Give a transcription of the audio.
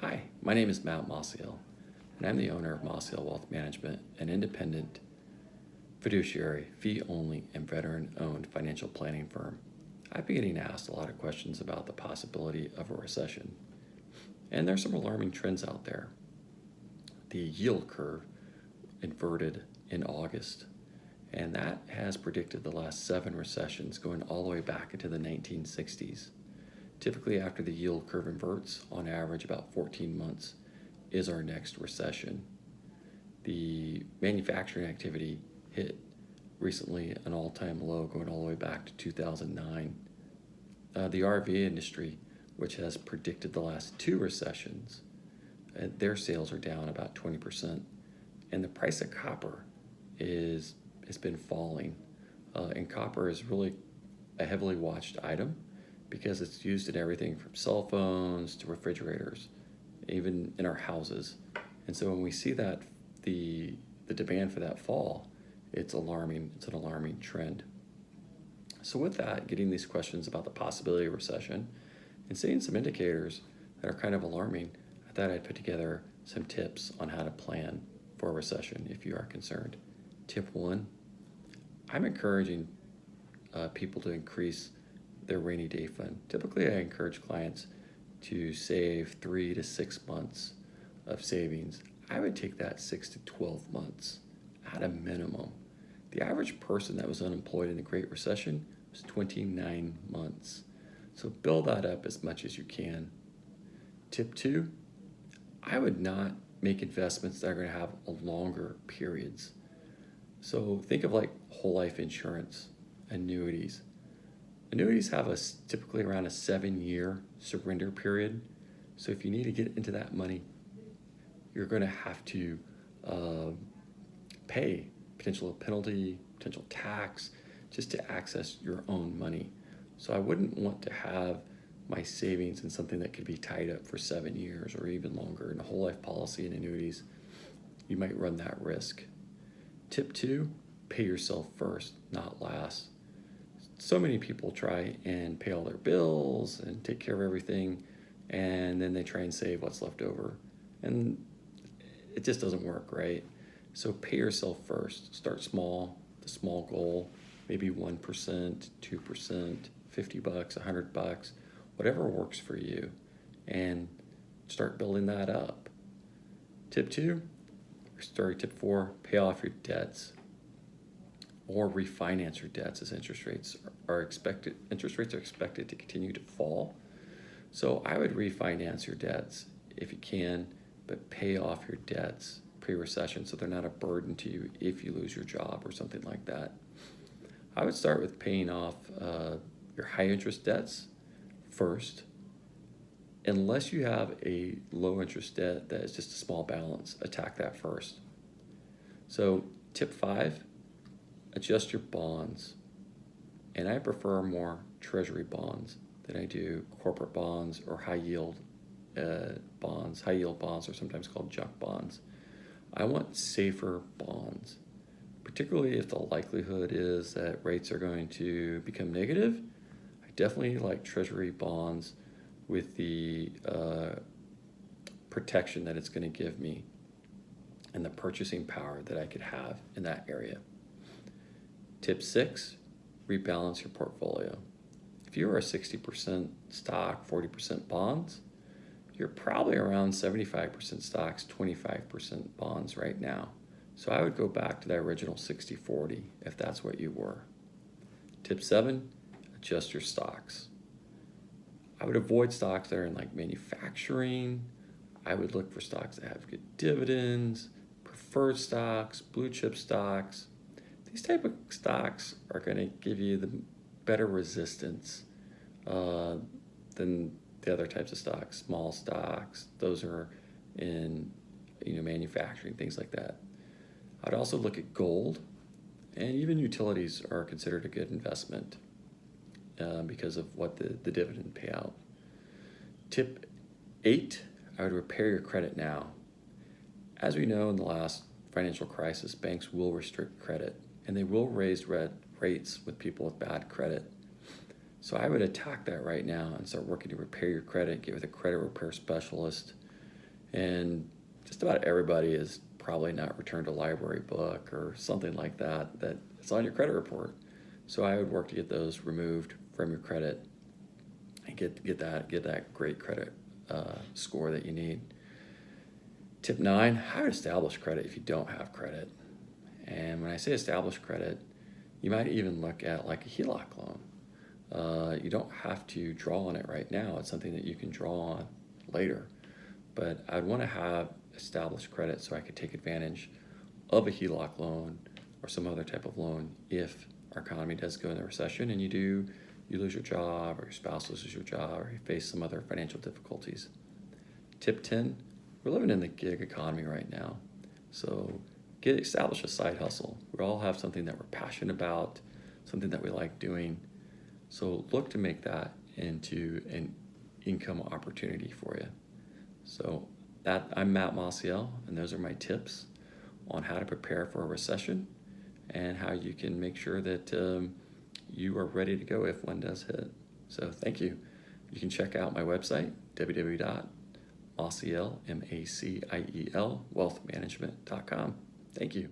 Hi, my name is Matt Mossiel, and I'm the owner of Mossiel Wealth Management, an independent, fiduciary, fee-only, and veteran-owned financial planning firm. I've been getting asked a lot of questions about the possibility of a recession, and there's some alarming trends out there. The yield curve inverted in August, and that has predicted the last 7 recessions going all the way back into the 1960s. Typically, after the yield curve inverts, on average about 14 months is our next recession. The manufacturing activity hit recently an all-time low going all the way back to 2009. The RV industry, which has predicted the last 2 recessions, their sales are down about 20%. And the price of copper has been falling. And copper is really a heavily watched item because it's used in everything from cell phones to refrigerators, even in our houses. And so when we see that the demand for that fall, it's alarming. It's an alarming trend. So with that, getting these questions about the possibility of recession and seeing some indicators that are kind of alarming, I thought I'd put together some tips on how to plan for a recession if you are concerned. Tip 1, I'm encouraging people to increase their rainy day fund. Typically, I encourage clients to save 3 to 6 months of savings. I would take that 6 to 12 months at a minimum. The average person that was unemployed in the Great Recession was 29 months. So build that up as much as you can. Tip 2, I would not make investments that are going to have longer periods. So think of like whole life insurance, annuities. Annuities have typically around a 7-year surrender period. So if you need to get into that money, you're going to have to pay potential penalty, potential tax, just to access your own money. So I wouldn't want to have my savings in something that could be tied up for 7 years or even longer. In a whole life policy and annuities, you might run that risk. Tip 2, pay yourself first, not last. So many people try and pay all their bills and take care of everything, and then they try and save what's left over. And it just doesn't work, right? So pay yourself first. Start small, the small goal, maybe 1%, 2%, $50, $100, whatever works for you, and start building that up. Tip 4, pay off your debts or refinance your debts as interest rates are expected to continue to fall. So I would refinance your debts if you can, but pay off your debts pre-recession so they're not a burden to you if you lose your job or something like that. I would start with paying off your high interest debts first. Unless you have a low interest debt that is just a small balance, attack that first. So tip 5, adjust your bonds. And I prefer more treasury bonds than I do corporate bonds or high yield bonds. High yield bonds are sometimes called junk bonds. I want safer bonds, particularly if the likelihood is that rates are going to become negative. I definitely like treasury bonds with the protection that it's going to give me and the purchasing power that I could have in that area. Tip 6, rebalance your portfolio. If you are a 60% stock, 40% bonds, you're probably around 75% stocks, 25% bonds right now. So I would go back to that original 60-40 if that's what you were. Tip 7, adjust your stocks. I would avoid stocks that are in like manufacturing. I would look for stocks that have good dividends, preferred stocks, blue chip stocks. These type of stocks are going to give you the better resistance than the other types of stocks. Small stocks, those are in manufacturing, things like that. I'd also look at gold, and even utilities are considered a good investment because of what the dividend payout. Tip 8, I would repair your credit now. As we know, in the last financial crisis, banks will restrict credit, and they will raise rates with people with bad credit. So I would attack that right now and start working to repair your credit, get with a credit repair specialist, And just about everybody has probably not returned a library book or something like that that it's on your credit report. So I would work to get those removed from your credit and get that great credit score that you need. Tip 9, how to establish credit if you don't have credit. And when I say establish credit, you might even look at like a HELOC loan. You don't have to draw on it right now. It's something that you can draw on later. But I'd want to have established credit so I could take advantage of a HELOC loan or some other type of loan if our economy does go into recession and you lose your job, or your spouse loses your job, or you face some other financial difficulties. Tip 10, we're living in the gig economy right now. So establish a side hustle. We all have something that we're passionate about, something that we like doing. So look to make that into an income opportunity for you. So I'm Matt Maciel, and those are my tips on how to prepare for a recession and how you can make sure that you are ready to go if one does hit. So thank you. You can check out my website, www.maciel, MACIEL, wealthmanagement.com. Thank you.